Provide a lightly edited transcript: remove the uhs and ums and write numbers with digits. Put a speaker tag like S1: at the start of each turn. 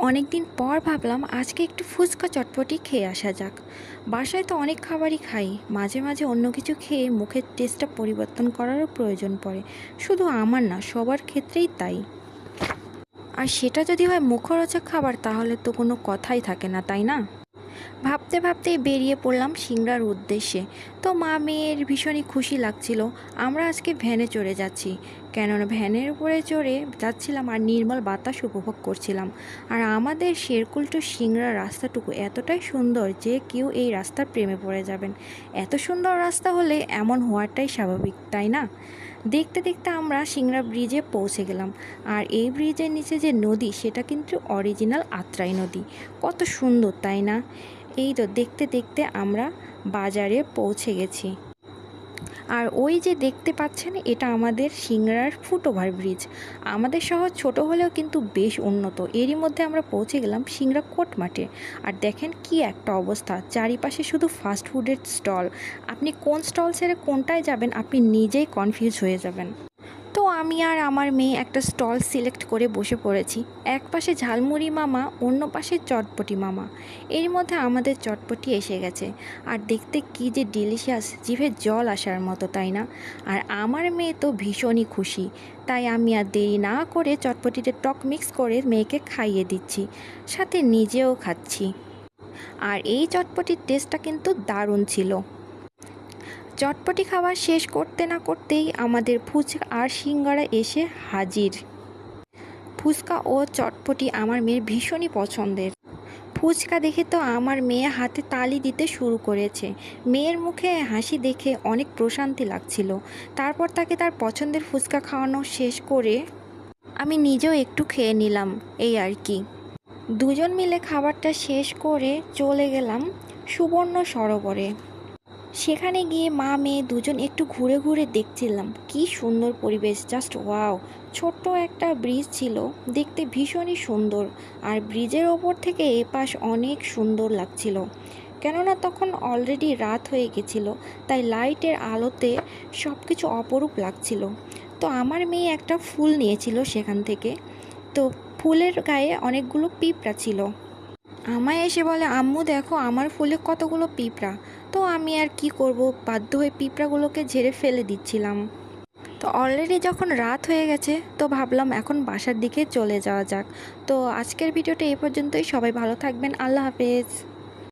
S1: অনেক দিন পর ভাবলাম আজকে একটু ফুচকা চটপটি খেয়ে আসা যাক। বাসায় তো অনেক খাবারই খাই, মাঝে মাঝে অন্য কিছু খেয়ে মুখের টেস্টটা পরিবর্তন করারও প্রয়োজন পড়ে। শুধু আমার না, সবার ক্ষেত্রেই তাই। আর সেটা যদি হয় মুখরোচক খাবার, তাহলে তো কোনো কথাই থাকে না, তাই না? ভাবতে ভাবতেই বেরিয়ে পড়লাম সিংড়ার উদ্দেশ্যে। তো মা মেয়ের ভীষণই খুশি লাগছিল। আমরা আজকে ভ্যানে চড়ে যাচ্ছি, কেননা ভ্যানের উপরে চড়ে যাচ্ছিলাম আর নির্মল বাতাস উপভোগ করছিলাম। আর আমাদের শেরকুল টু সিংড়ার রাস্তাটুকু এতটাই সুন্দর যে কেউ এই রাস্তার প্রেমে পড়ে যাবেন। এত সুন্দর রাস্তা হলে এমন হওয়াটাই স্বাভাবিক, তাই না? দেখতে দেখতে আমরা সিংড়া ব্রিজে পৌঁছে গেলাম। আর এই ব্রিজের নিচে যে নদী, সেটা কিন্তু অরিজিনাল আত্রাই নদী। কত সুন্দর, তাই না? এই তো দেখতে দেখতে আমরা বাজারে পৌঁছে গেছি। আর ওই যে দেখতে পাচ্ছেন, এটা আমাদের সিংড়ার ফুটওভার ব্রিজ। আমাদের শহর ছোট হলেও কিন্তু বেশ উন্নত। এরই মধ্যে আমরা পৌঁছে গেলাম সিংড়া কোর্ট মাঠে। আর দেখেন কি একটা অবস্থা, চারিপাশে শুধু ফাস্ট ফুডের স্টল। আপনি কোন স্টল ছেড়ে কোনটায় যাবেন, আপনি নিজেই কনফিউজ হয়ে যাবেন। তো আমি আর আমার মেয়ে একটা স্টল সিলেক্ট করে বসে পড়েছি। এক পাশে ঝালমুড়ি মামা, অন্য পাশে চটপটি মামা। এর মধ্যে আমাদের চটপটি এসে গেছে। আর দেখতে কি যে ডিলিশিয়াস, জিভে জল আসার মতো, তাই না? আর আমার মেয়ে তো ভীষণই খুশি। তাই আমি আর দেরি না করে চটপটিতে টক মিক্স করে মেয়েকে খাইয়ে দিচ্ছি, সাথে নিজেও খাচ্ছি। আর এই চটপটির টেস্টটা কিন্তু দারুণ ছিল। চটপটি খাবার শেষ করতে না করতেই আমাদের ফুচকা আর সিঙ্গারা এসে হাজির। ফুচকা ও চটপটি আমার মেয়ের ভীষণই পছন্দের। ফুচকা দেখে তো আমার মেয়ে হাতে তালি দিতে শুরু করেছে। মেয়ের মুখে হাসি দেখে অনেক প্রশান্তি লাগছিল। তারপর তাকে তার পছন্দের ফুচকা খাওয়ানো শেষ করে আমি নিজেও একটু খেয়ে নিলাম, এই আর কি। দুজন মিলে খাবারটা শেষ করে চলে গেলাম সুবর্ণ সরোবরে। সেখানে গিয়ে মা মেয়ে দুজন একটু ঘুরে ঘুরে দেখছিলাম, কি সুন্দর পরিবেশ, জাস্ট ওয়াও। ছোট্ট একটা ব্রিজ ছিল, দেখতে ভীষণই সুন্দর। আর ব্রিজের ওপর থেকে এপাশ অনেক সুন্দর লাগছিল, কেননা তখন অলরেডি রাত হয়ে গেছিল। তাই লাইটের আলোতে সব কিছু অপরূপ লাগছিল। তো আমার মেয়ে একটা ফুল নিয়েছিল সেখান থেকে। তো ফুলের গায়ে অনেকগুলো পিঁপড়া ছিল। আমায় এসে বলে, আম্মু দেখো আমার ফুলে কতগুলো পিঁপড়া। তো আমি আর কি করব, বাধ্য হয়ে পিঁপড়াগুলোকে ঝেড়ে ফেলে দিচ্ছিলাম। তো অলরেডি যখন রাত হয়ে গেছে, তো ভাবলাম এখন বাসার দিকে চলে যাওয়া যাক। তো আজকের ভিডিওটা এই পর্যন্তই। সবাই ভালো থাকবেন, আল্লাহ হাফেজ।